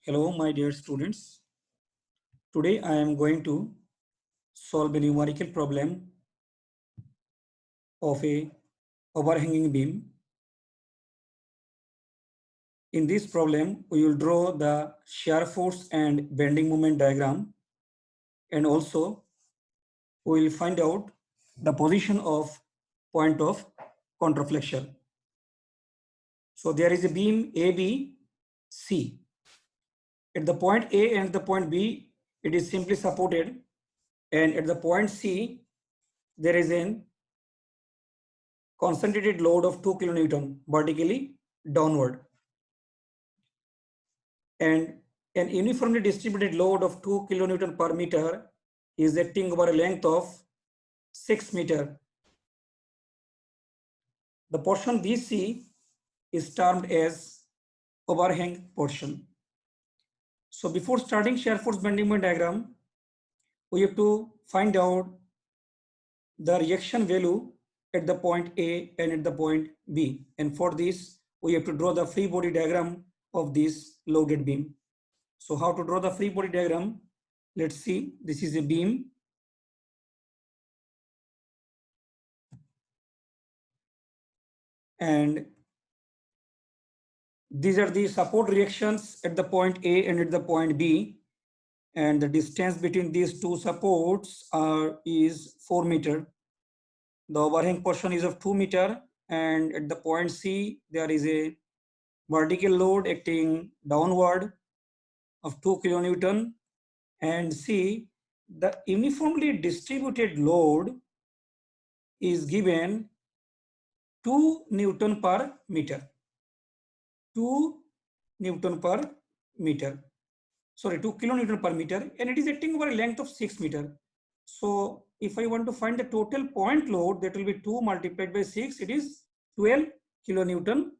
Hello, my dear students. Today I am going to solve a numerical problem of a overhanging beam. In this problem, we will draw the shear force and bending moment diagram, and also we will find out the position of point of contraflexion. So there is a beam ABC. At the point A and the point B, it is simply supported, and at the point C, there is an concentrated load of 2 kilonewton vertically downward, and an uniformly distributed load of 2 kilonewton per meter is acting over a length of 6 meter. The portion BC is termed as overhang portion. So before starting shear force bending moment diagram, we have to find out the reaction value at the point A and at the point B. And for this, we have to draw the free body diagram of this loaded beam. So how to draw the free body diagram? Let's see. This is a beam. And these are the support reactions at the point A and at the point B. And the distance between these two supports is 4 meter. The overhang portion is of 2 meter, and at the point C, there is a vertical load acting downward of 2 kilonewton, and C, the uniformly distributed load is given 2 Newton per meter. 2 Newton per meter. Sorry, 2 kilonewton per meter, and it is acting over a length of 6 meter. So if I want to find the total point load, that will be 2 multiplied by 6. It is 12 kilonewton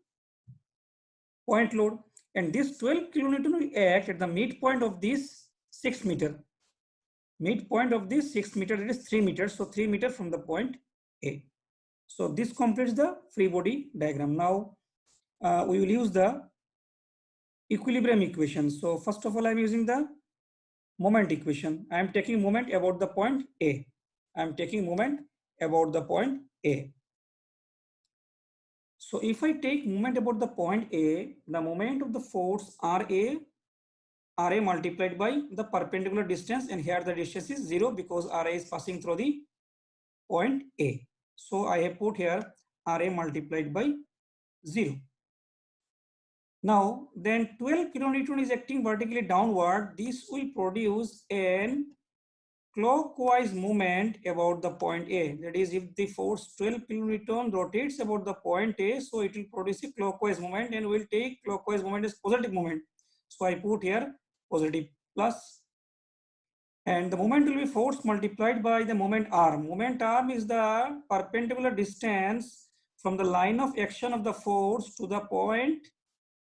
point load, and this 12 kilonewton will act at the midpoint of this 6 meter. Midpoint of this 6 meter, it is 3 meters. So 3 meter from the point A. So this completes the free body diagram. Now we will use the equilibrium equation. So first of all, I am using the moment equation. I am taking moment about the point A. I am taking moment about the point A. So if I take moment about the point A, the moment of the force RA multiplied by the perpendicular distance, and here the distance is 0 because RA is passing through the point A. So I have put here RA multiplied by 0. Now then 12 kilonewton is acting vertically downward. This will produce an clockwise movement about the point A. That is, if the force 12 kilonewton rotates about the point A, so it will produce a clockwise movement, and will take clockwise movement as positive movement. So I put here positive plus, and the moment will be force multiplied by the moment arm. Moment arm is the perpendicular distance from the line of action of the force to the point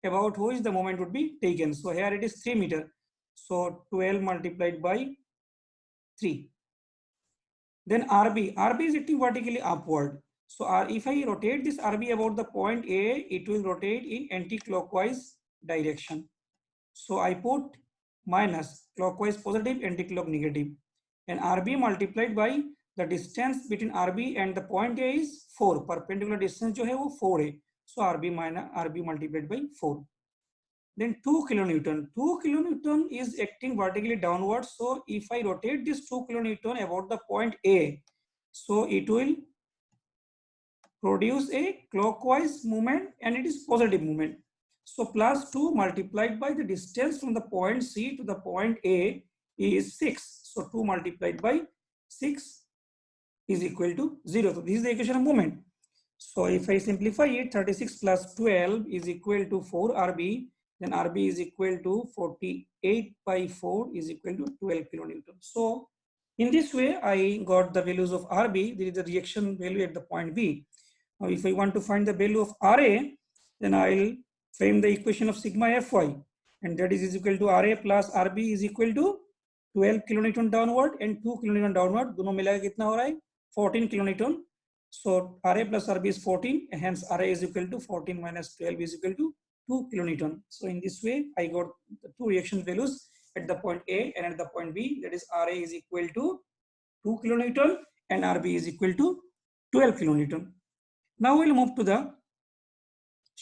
about which the moment would be taken. So here it is 3 meter. So 12 multiplied by 3. Then RB is acting vertically upward. So if I rotate this RB about the point A, it will rotate in anti-clockwise direction. So I put minus, clockwise positive, anti-clock negative, and RB multiplied by the distance between RB and the point A is 4. Perpendicular distance जो है वो 4 है. So RB multiplied by 4. Then 2 kilonewton. 2 kilonewton is acting vertically downward. So if I rotate this 2 kilonewton about the point A, so it will produce a clockwise movement, and it is positive movement. So plus 2 multiplied by the distance from the point C to the point A is 6. So 2 multiplied by 6 is equal to 0. So this is the equation of movement. So if I simplify it, 36 plus 12 is equal to 4 RB. Then RB is equal to 48 by 4 is equal to 12 kilonewton. So in this way, I got the values of RB. This is the reaction value at the point B. Now if I want to find the value of RA, then I will frame the equation of sigma Fy, and that is equal to RA plus RB is equal to 12 kilonewton downward and 2 kilonewton downward. दोनों मिला के कितना हो रहा है? 14 kilonewton. So RA plus RB is 14, hence RA is equal to 14 minus 12 is equal to 2 kilonewton. So in this way, I got the two reaction values at the point A and at the point B. That is Ra is equal to 2 kilonewton and Rb is equal to 12 kilonewton. Now we'll move to the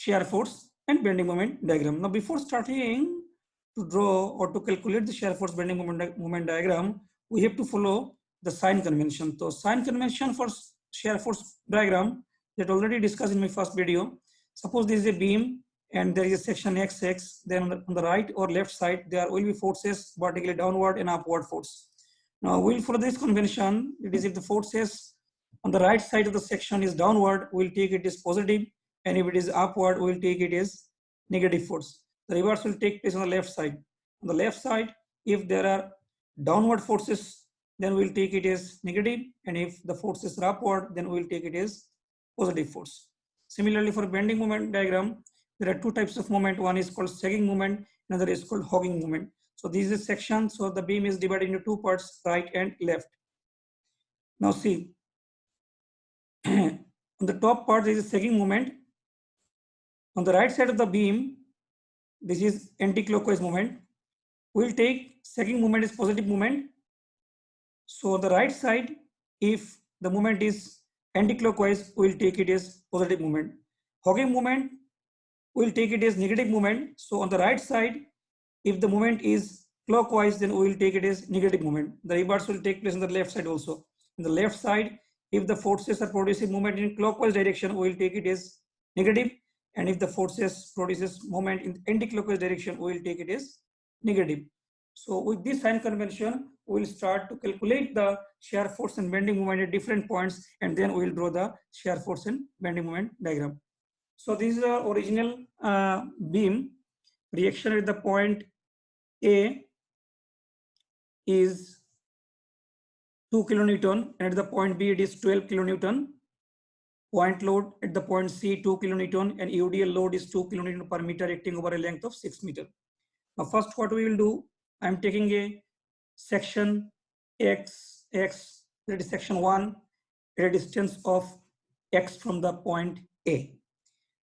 shear force and bending moment diagram. Now before starting to draw or to calculate the shear force bending moment diagram, we have to follow the sign convention. So sign convention for shear force diagram that already discussed in my first video. Suppose this is a beam and there is a section XX, then on the right or left side there will be forces vertically downward and upward force. Now we'll follow this convention. It is if the forces on the right side of the section is downward, we'll take it as positive, and if it is upward, we'll take it as negative force. The reverse will take place on the left side. On the left side, if there are downward forces, then we'll take it as negative, and if the forces are upward, then we'll take it as positive force. Similarly, for bending moment diagram, there are two types of moment. One is called sagging moment, another is called hogging moment. So this is a section, so the beam is divided into two parts, right and left. Now see, on the top part there is a sagging moment. On the right side of the beam, this is anti-clockwise moment. We'll take sagging moment as positive moment. So on the right side, if the moment is anti-clockwise, we'll take it as positive moment. Hogging moment, we'll take it as negative moment. So on the right side, if the moment is clockwise, then we will take it as negative moment. The reverse will take place on the left side also. On the left side, if the forces are producing moment in clockwise direction, we will take it as negative. And if the forces produces moment in anti-clockwise direction, we will take it as negative. So with this sign convention, we will start to calculate the shear force and bending moment at different points, and then we will draw the shear force and bending moment diagram. So this is the original beam. Reaction at the point A is 2 kilonewton, and at the point B it is 12 kilonewton. Point load at the point C 2 kilonewton, and UDL load is 2 kilonewton per meter acting over a length of 6 meter. Now first what we will do, I am taking a section X, that is section 1 at a distance of X from the point A.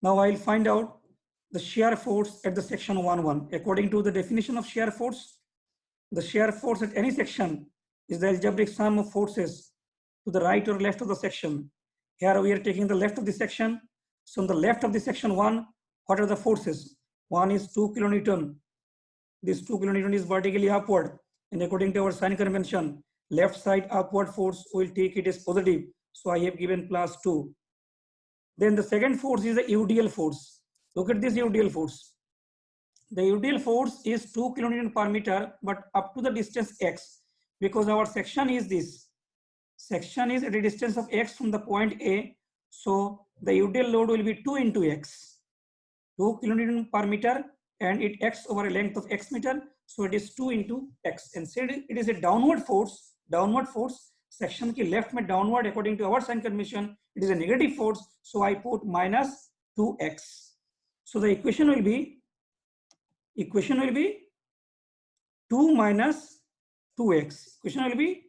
Now I will find out the shear force at the section 1, 1. According to the definition of shear force, the shear force at any section is the algebraic sum of forces to the right or left of the section. Here we are taking the left of the section. So on the left of the section 1, what are the forces? One is 2 kilonewton. This 2 kilonewton is vertically upward. And according to our sign convention, left side upward force will take it as positive. So I have given plus 2. Then the second force is the UDL force. Look at this UDL force. The UDL force is 2 kilonewton per meter, but up to the distance X, because our section is this. Section is at a distance of X from the point A. So the UDL load will be 2 into X. 2 kilonewton per meter, and it X over a length of X meter. So it is 2 into X. And said it is a downward force. Section ki left mein downward, according to our sign convention, it is a negative force. So I put minus 2X. So the equation will be 2 minus 2x. Equation will be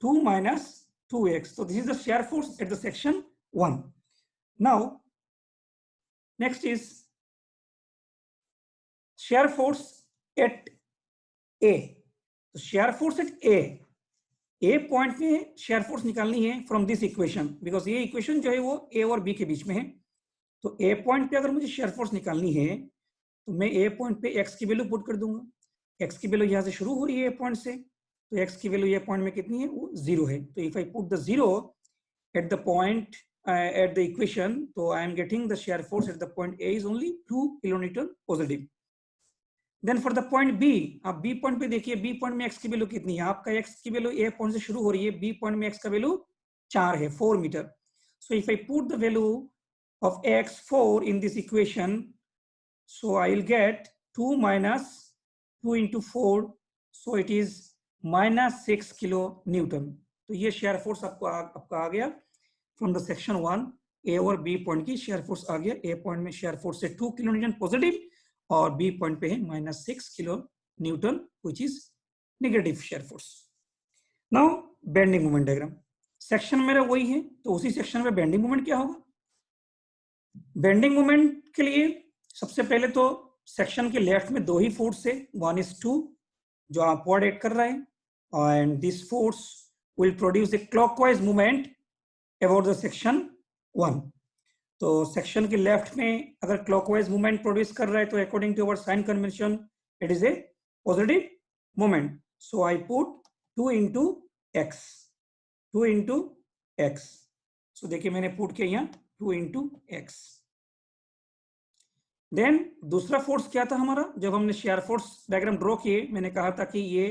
2 minus 2x. So this is the shear force at the section 1. Now, next is shear force at A. So shear force at A point में shear force निकालनी है from this equation, because ये equation जो है वो ए और B के बीच में है. तो ए पॉइंट पे अगर मुझे शेयर फोर्स निकालनी है तो मैं ए पॉइंट पे एक्स की वैल्यू पुट कर दूंगा. एक्स की वैल्यू यहाँ से शुरू हो रही है ए पॉइंट से, तो एक्स की वैल्यू ये पॉइंट में कितनी है, वो 0 है. तो if I put the 0 at the point at the equation, तो I am getting the shear force at the point A is only 2 kilonewton positive. Then for the point B, आप B point पे देखिए, B point में X की value कितनी है, आपका x की वैल्यू ए पॉइंट से शुरू हो रही है, बी पॉइंट में एक्स का वैल्यू 4 है, 4 metre. So if I put the value of x 4 in this equation, so I will get 2 minus 2 into 4, so it is -6 kilonewton. तो ये शेयर फोर्स आपका आ गया फ्रॉम द सेक्शन 1. ए और B point की share force आ गया. ए point में shear force है 2 kilonewton positive और बी पॉइंट पे है -6 kilonewton which is negative shear force. Now bending moment diagram. Section मेरा वही है, तो उसी सेक्शन में बेंडिंग मोमेंट क्या होगा. बेंडिंग मोमेंट के लिए सबसे पहले तो सेक्शन के लेफ्ट में दो ही फोर्स है, 1:2 जो अपवर्ड एक्ट कर रहा है, and this force will produce a clockwise movement about the section 1। तो सेक्शन के लेफ्ट में अगर क्लॉकवाइज मूवमेंट प्रोड्यूस कर रहा है तो according to our sign convention it is a positive movement. So I put 2 into x, 2 into x। सो देखिए मैंने पुट किया यहाँ 2 into x। देन दूसरा फोर्स क्या था हमारा, जब हमने शेयर फोर्स डायग्राम ड्रॉ किए मैंने कहा था कि ये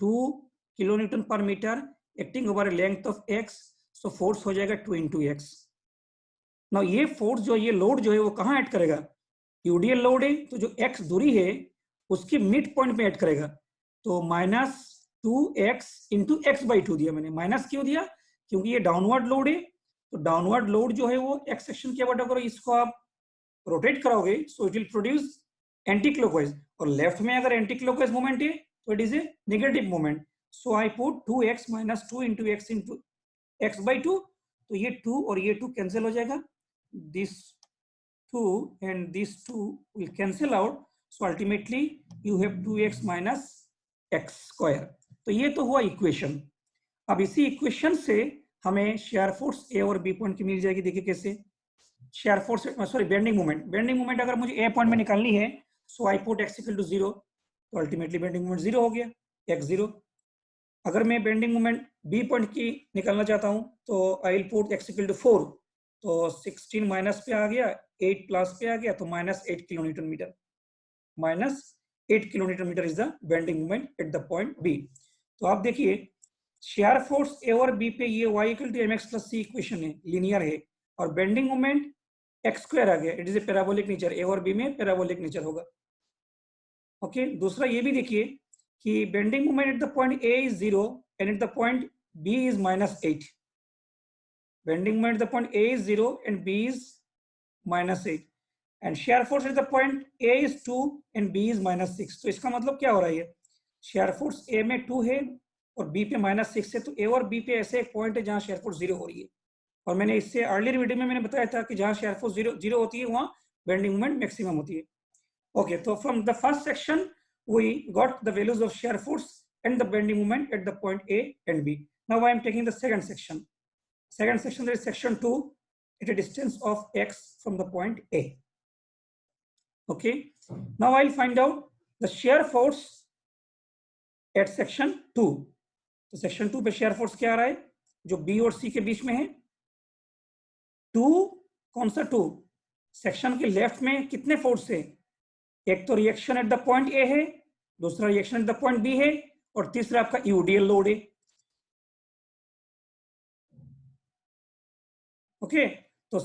2 किलोन्यूटन पर metre acting over a length of x, so force हो जाएगा 2 into x। ना ये फोर्स जो ये लोड जो है वो कहाँ ऐड करेगा, यूडीएल लोड है तो जो x दूरी है उसके मिड पॉइंट में ऐड करेगा। तो -2x into x/2 दिया मैंने। माइनस क्यों दिया, क्योंकि ये डाउनवर्ड लोड है, तो डाउनवर्ड लोड जो है वो x सेक्शन के अबाउट अगर इसको आप रोटेट कराओगे so it will produce anti clockwise, और लेफ्ट में अगर एंटी क्लॉकवाइज मूवमेंट है तो it is A negative movement. So I put 2x - 2 into x into x/2। तो ये 2 और ये 2 कैंसिल हो जाएगा, this 2 and this 2 will cancel out, so ultimately you have 2x minus x square। तो ये तो हुआ इक्वेशन। अब इसी इक्वेशन से हमें शेयर फोर्स ए और बी पॉइंट की मिल जाएगी। देखिए कैसे, shear force sorry bending moment अगर मुझे ए पॉइंट में निकालनी है so I put x equal to 0, तो अल्टीमेटली बेंडिंग मोमेंट 0 हो गया, x 0। अगर मैं बेंडिंग मोमेंट बी पॉइंट की निकालना चाहता हूं तो I will put x equal to 4, तो 16 माइनस पे आ गया, 8 प्लस पे आ गया, तो -8 kilonewton metre, -8 kilonewton metre is the bending moment at the point B. तो आप देखिए शेयर फोर्स ए और बी पे ये y equal to mx plus c equation है, लीनियर है, और बेंडिंग मोमेंट x स्क्वायर आ गया, it is a parabolic nature, A और बी में पैराबोलिक नेचर होगा। ओके, दूसरा ये भी देखिए कि bending moment at the point A is 0 and at the point B is -8। Bending moment at the point A is 0 and B is -8, and shear force at the point A is 2 and B is -6। तो इसका मतलब क्या हो रहा है, shear force ए में 2 है और बी पे -6 है, तो ए और बी पे ऐसे एक पॉइंट है जहां शेयर फोर्स 0 हो रही है। और मैंने इससे अर्लियर वीडियो में मैंने बताया था कि जहां शेयर फोर्स 0 होती है वहां बेंडिंग मोमेंट मैक्सिमम होती है। ओके, तो from the first section we got the values of shear force and the bending moment at the point A and B. Now I am taking the second section. Second section, there is section 2 at a distance of x from the point A. Okay, now I'll find out the shear force at section 2. तो section 2 पे shear force क्या आ रहा है, जो B और C के बीच में है 2, कौन सा 2, सेक्शन के लेफ्ट में कितने फोर्स है, एक तो reaction at the point A है, दूसरा reaction at the point B है, और तीसरा आपका यूडीएल लोड है। ओके, तो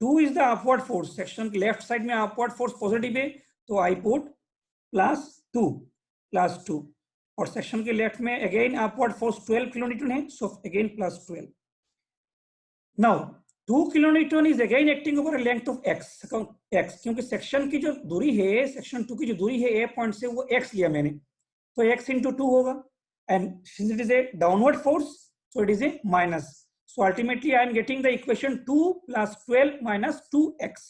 2 is the upward force, section के लेफ्ट साइड में अपवर्ड फोर्स पॉजिटिव है, तो आई पुट +2, और सेक्शन के लेफ्ट में अगेन अपवर्ड फोर्स 12 किलोन्यूटन है, so again +12। Now 2 kilonewton is again acting over length of x, क्योंकि सेक्शन की जो दूरी है, सेक्शन 2 की जो दूरी है ए पॉइंट से, वो x लिया मैंने, तो x into 2 होगा, and since it is a downward force so it is a minus, so ultimately I am getting the equation 2 plus 12 minus 2x.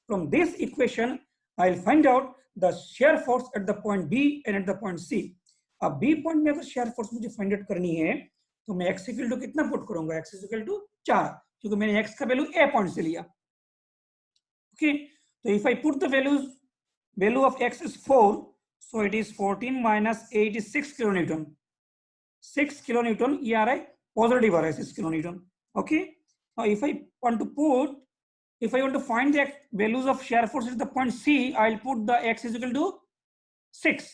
From this equation I will find out the shear force at the point B and at the point C. अब B point में अगर shear force मुझे find out करनी है तो मैं x equal to कितना put करूंगा, x इक्वल टू 4, क्योंकि मैंने x का वैल्यू A पॉइंट से लिया। ओके, तो if I put the value of x is 4, so it is 14 minus 8 is 6 kilonewton, 6 kilonewton, ये आ रहा है पॉजिटिव आ रहा है 6 kilonewton। Okay, now if I want to find the values of shear force at the point C, I'll put the x is equal to 6.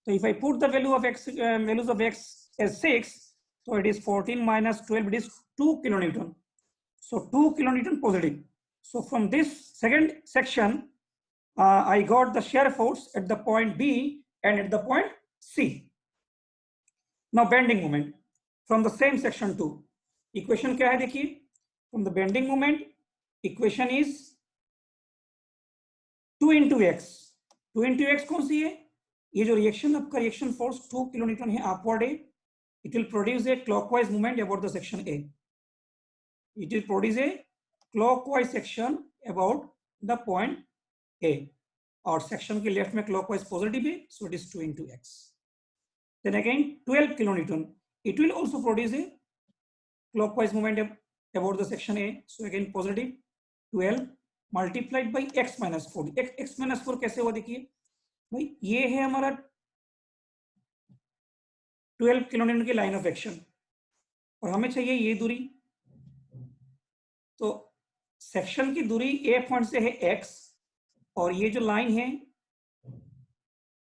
So if I put the value of x values of x as 6, so it is 14 minus 12, it is 2 kilonewton, so 2 kilonewton positive। So from this second section I got the shear force at the point B and at the point C. Now bending moment from the same section 2, equation क्या है देखिए, from the bending moment equation is 2 into x, 2 into x कौन सी है, ये जो reaction आपका reaction force 2 kilonewton है upward है, it will produce a clockwise movement about the section A, it will produce a clockwise section about the point A। और section के left में क्लॉकवाइज पॉजिटिव है, सो it is 2 into x. Then again 12 kilonewton, it will also produce a clockwise moment about the section A. So again positive 12 multiplied by x minus 4. x minus 4 कैसे हुआ देखिए भाई, ये है हमारा 12 किलोन्यूटन की लाइन ऑफ एक्शन और हमें चाहिए ये दूरी। तो सेक्शन की दूरी ए पॉइंट से है x और ये जो लाइन है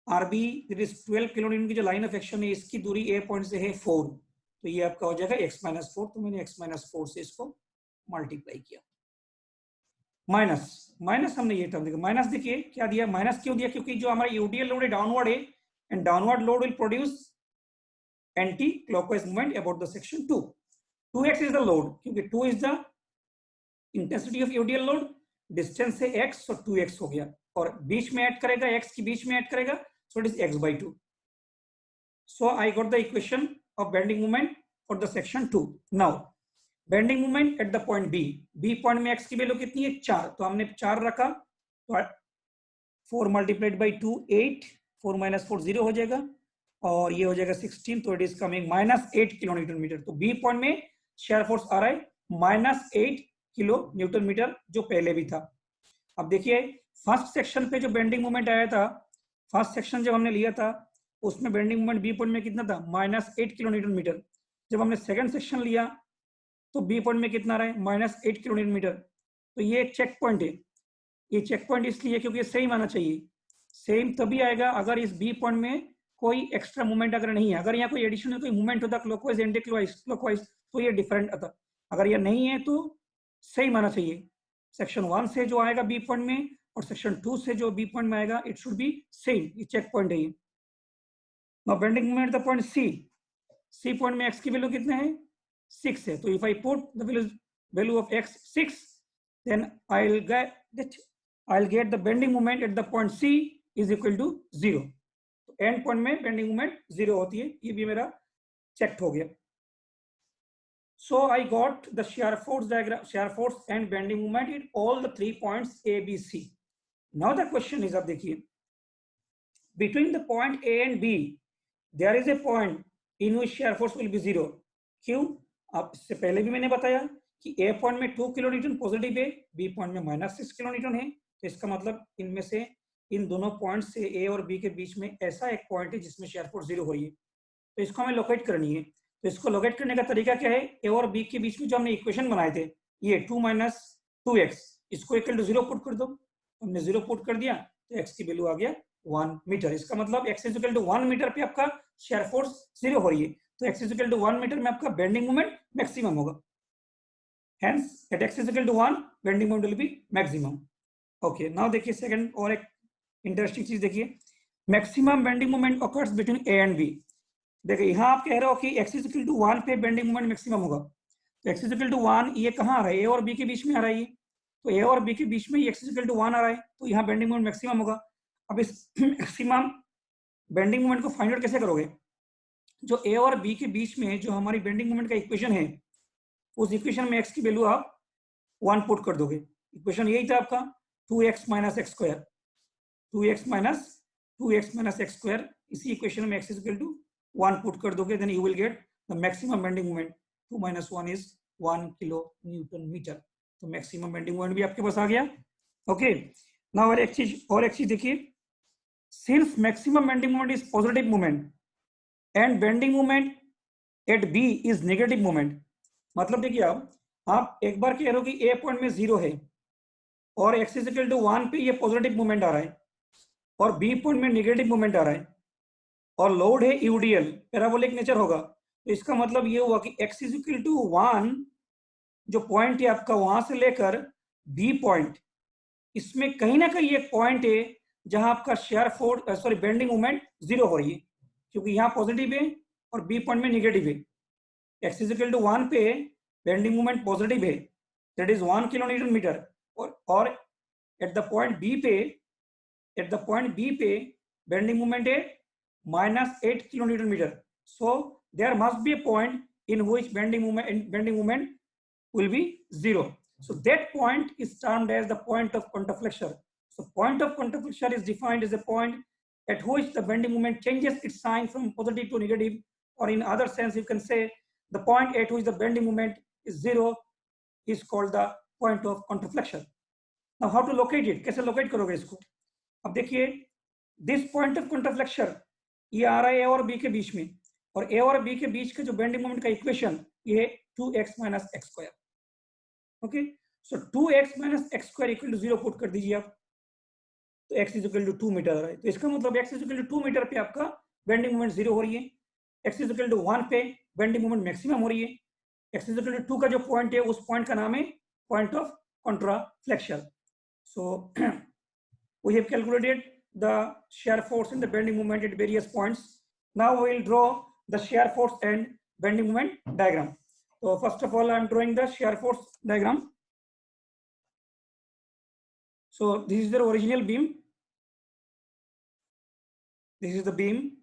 आरबी इट इज 12 किलोन्यूटन की जो लाइन ऑफ एक्शन है इसकी दूरी ए पॉइंट से है 4, तो ये आपका हो जाएगा x minus 4। तो मैंने x minus 4 से इसको मल्टीप्लाई किया। माइनस हमने ये टर्म देखा, माइनस देखिए क्या दिया, माइनस क्यों दिया, क्योंकि जो हमारा यूडीएल लोड है डाउनवर्ड है and downward load will produce anti clockwise movement about the section 2. 2x is the load, क्योंकि 2 is the intensity of UDL load, distance है x, सो 2x हो गया और बीच में ऐड करेगा, x की बीच में ऐड करेगा, सो it is x/2. So I got the equation of bending moment for the section 2. Now bending moment at the point B point में x की वैल्यू कितनी है 4, तो हमने 4 रखा, तो 4 multiplied by 2 8, 4 minus 4 0 हो जाएगा और ये हो जाएगा 16, तो it is coming -8 kilo newton metre. तो B पॉइंट में शेयर फोर्स आ रहा है -8 किलो न्यूटन मीटर जो पहले भी था। अब देखिए फर्स्ट सेक्शन पे जो बेंडिंग मोमेंट आया था, फर्स्ट सेक्शन जब हमने लिया था उसमें बेंडिंग मोमेंट बी पॉइंट में कितना था -8 किलो न्यूटन मीटर। जब हमने सेकंड सेक्शन लिया तो बी पॉइंट में कितना रहा है -8 किलो न्यूटन मीटर। तो ये चेक पॉइंट है, ये चेक पॉइंट इसलिए क्योंकि ये सेम आना चाहिए। सेम तभी आएगा अगर इस बी पॉइंट में कोई एक्स्ट्रा मूवमेंट अगर नहीं है, अगर यहाँ कोई एडिशनल कोई मूवमेंट होता क्लॉकवाइज एंटी क्लॉकवाइज तो ये डिफरेंट आता। अगर ये नहीं है तो सेम आना चाहिए, सेक्शन 1 से जो आएगा बी पॉइंट में और सेक्शन 2 से जो बी पॉइंट में आएगा इट शुड बी सेम। ये चेक पॉइंट है ये। Now bending moment at the point C point में x की वैल्यू कितने हैं 6 है, तो if I put the value of x 6, then I'll get the bending moment at the point C is equal to 0. तो end point में bending moment 0 होती है, ये भी मेरा checked हो गया। So I got the shear force diagram, shear force and bending moment at all the 3 points A, B, C. Now the question is, अब देखिए between the point A and B there is a point in which shear force will be 0. क्यों? अब इससे पहले भी मैंने बताया कि A पॉइंट में 2 किलो न्यूटन पॉजिटिव है, B पॉइंट में -6 किलो न्यूटन है। तो इसका मतलब इनमें से इन दोनों पॉइंट से A और B के बीच में ऐसा एक पॉइंट है जिसमें शेयर फोर्स 0 हो रही है, तो इसको हमें लोकेट करनी है। तो इसको लोकेट करने का तरीका क्या है, A और B के बीच में जो हमने इक्वेशन बनाए थे ये 2 - 2x, इसको इक्वल टू 0 पुट कर दो। हमने 0 पुट कर दिया तो x की वैल्यू आ गया 1 मीटर। इसका मतलब x is equal to 1 metre पे आपका शेयर फोर्स 0 हो रही है, तो x is equal to 1 metre में आपका बेंडिंग मोमेंट मैक्सिमम होगा। Hence at x is equal to 1 bending moment will be maximum. Okay, now देखिए सेकंड और एक इंटरेस्टिंग चीज देखिए, maximum bending moment occurs between A and B। देखिए यहाँ आप कह रहे हो कि x इज इक्वल टू 1 पे बेंडिंग मोमेंट मैक्सिमम होगा, तो x इज इक्वल टू 1 ये कहाँ आ रहा है, A और B के बीच में आ रहा है, तो A और B के बीच में x इज इक्वल टू 1 आ रहा है, तो यहाँ बेंडिंग मोमेंट मैक्सिमम होगा। अब इस मैक्सिमम बेंडिंग मोमेंट को फाइंड आउट कैसे करोगे, जो A और B के बीच में जो हमारी बेंडिंग मोमेंट का इक्वेशन है उस इक्वेशन में x की वैल्यू आप 1 पुट कर दोगे। इक्वेशन यही था आपका 2x - x square, 2x - x square, इसी इक्वेशन में x is equal to 1 put कर दोगे, then you will get the maximum bending moment. 2 - 1 is 1 kilo newton metre, तो मैक्सिमम बेंडिंग मोमेंट भी आपके पास आ गया। ओके, नाउ और एक चीज देखिए, since maximum bending moment is positive moment and bending moment eight B is negative moment, मतलब देखिए आप एक बार कह रहे हो कि A पॉइंट में 0 है और x इज इक्वल टू 1 पे ये पॉजिटिव मोमेंट आ रहा है और B पॉइंट में नेगेटिव मोमेंट आ रहा है और लोड है यूडीएल, पैराबोलिक नेचर होगा, तो इसका मतलब ये हुआ कि x इज इक्वल टू 1 जो पॉइंट है आपका वहां से लेकर B पॉइंट, इसमें कहीं ना कहीं एक पॉइंट है जहां आपका शेयर फोर्स बेंडिंग मोमेंट 0 हो रही है, क्योंकि यहाँ पॉजिटिव है और B पॉइंट में नेगेटिव है। x इज इक्वल टू 1 पे बेंडिंग मोमेंट पॉजिटिव है, that is 1 kilo newton metre, और एट द पॉइंट B पे बेंडिंग मोमेंट है -8 kilo newton metre. So there must be a point in which bending moment will be 0. So that point is termed as the point of counterflexure. So point of contraflexure is defined as a point at which the bending moment changes its sign from positive to negative, or in other sense you can say the point at which the bending moment is zero is called the point of contraflexure. Now how to locate it? कैसे locate करोगे इसको? अब देखिए this point of contraflexure ये आ रहा है A और B के बीच में, और A और B के बीच के जो बेंडिंग मोमेंट का इक्वेशन ये 2x minus x square. Okay, so 2x minus x square equal to 0 put कर दीजिए आप, तो x is equal to 2 metre आ रहा है, तो इसका मतलब x is equal to 2 metre पे आपका बेंडिंग मोमेंट 0 हो रही है, x इज इक्वल टू 1 पे बेंडिंग मोमेंट मैक्सिमम हो रही है, x इज इक्वल टू 2 का जो पॉइंट है उस पॉइंट का नाम है point of contraflexure. So we have calculated the shear force and the bending moment at various points. Now we will draw the shear force and bending moment diagram. So first of all I am drawing the shear force diagram. So this is the original beam. This is the beam.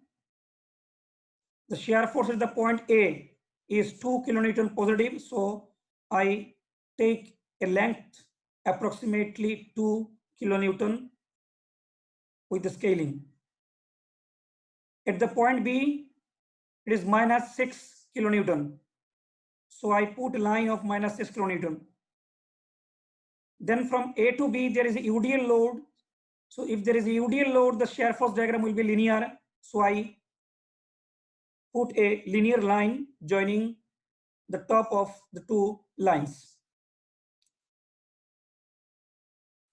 The shear force at the point A is 2 kilonewton positive. So I take a length approximately 2 kilonewton with the scaling. At the point B, it is minus 6 kilonewton. So I put a line of minus 6 kilonewton. Then from A to B, there is a UDL load. So if there is a UDL load, the shear force diagram will be linear. So I put a linear line joining the top of the two lines.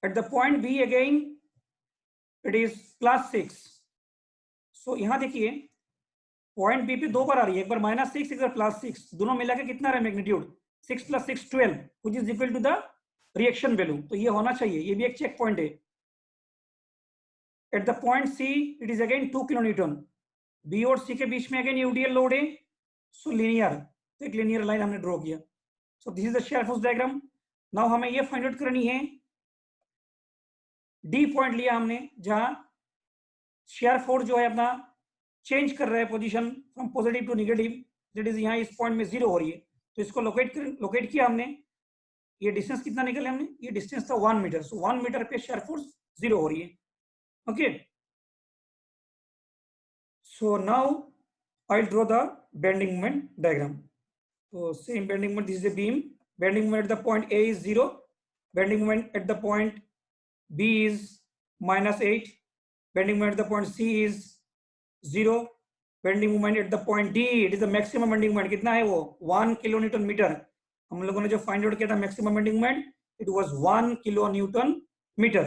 At the point B again, it is plus 6. So यहाँ देखिए point B पे दो बार आ रही है, एक बार minus 6 एक बार plus 6, दोनों मिला के कितना रहा magnitude 6 + 6 12 which is equal to the reaction value, तो ये होना चाहिए, ये भी एक चेक पॉइंट है. At the point C it is again 2 kilonewton, B और सी के बीच में अगेन यूडीएल लोड है, सो लीनियर, तो एक लीनियर लाइन हमने ड्रॉ किया. So this is the shear force diagram. Now हमें ये फाइंड आउट करनी है, डी पॉइंट लिया हमने जहां शेयर फोर्स जो है अपना चेंज कर रहा है position from positive to negative, that is यहाँ इस पॉइंट में 0 हो रही है, तो इसको लोकेट किया हमने. ये डिस्टेंस कितना निकले हमने, ये डिस्टेंस था 1 मीटर, सो 1 मीटर पे शेयर फोर्स 0 हो रही है. Okay, so now I draw the bending moment diagram. तो same bending moment, this is the beam, bending moment at the point A is 0, bending moment at the point B is -8, bending moment at the point C is 0, bending moment at the point D, it is the maximum bending moment, कितना है वो 1 kilonewton metre. हम लोगों ने जो find out किया था maximum bending moment, it was 1 kilonewton metre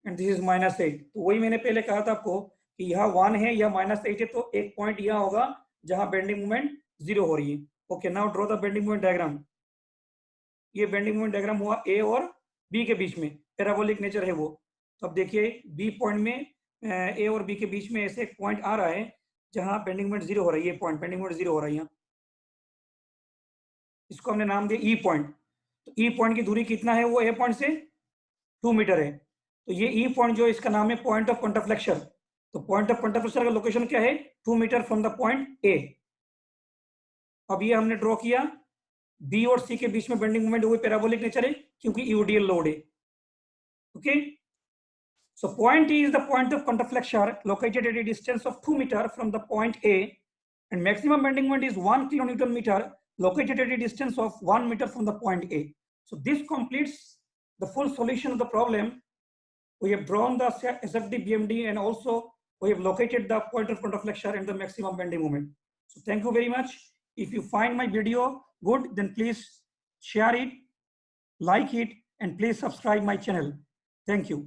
and this is -8. तो वही मैंने पहले कहा था आपको कि यहाँ 1 है या -8 है, तो एक पॉइंट यहाँ होगा जहां बेंडिंग मोमेंट 0 हो रही है. Okay, now draw the bending moment diagram. ये बेंडिंग मोमेंट डायग्राम हुआ ए और बी के बीच में, पैराबोलिक नेचर है वो. तो अब देखिए बी पॉइंट में ए और बी के बीच में ऐसे एक पॉइंट आ रहा है जहां बेंडिंग मोमेंट 0 हो रही है, पॉइंट बेंडिंग मोमेंट 0 हो रही है, इसको हमने नाम दिया ई पॉइंट. तो ई पॉइंट की दूरी कितना है, वो ए पॉइंट से 2 मीटर है. तो ये ई पॉइंट जो इसका नाम है पॉइंट ऑफ कॉन्ट्राफ्लेक्शन. तो पॉइंट ऑफ कॉन्ट्राफ्लेक्शन का लोकेशन क्या है, 2 metre from the point A. अब ये हमने ड्रॉ किया, बी और सी के बीच में बेंडिंग मोमेंट वो पैराबोलिक नेचर है क्योंकि यूडीएल लोड है. Okay, so point E is the point of contraflexure located at a distance of 2 meter from the point A, and maximum bending moment is 1 kilonewton meter located at a distance of 1 meter from the point A. So this completes the full solution of the problem. We have drawn the SFD BMD and also we have located the point of contraflexure and the maximum bending moment. So thank you very much. If you find my video good, then please share it, like it, and please subscribe my channel. Thank you.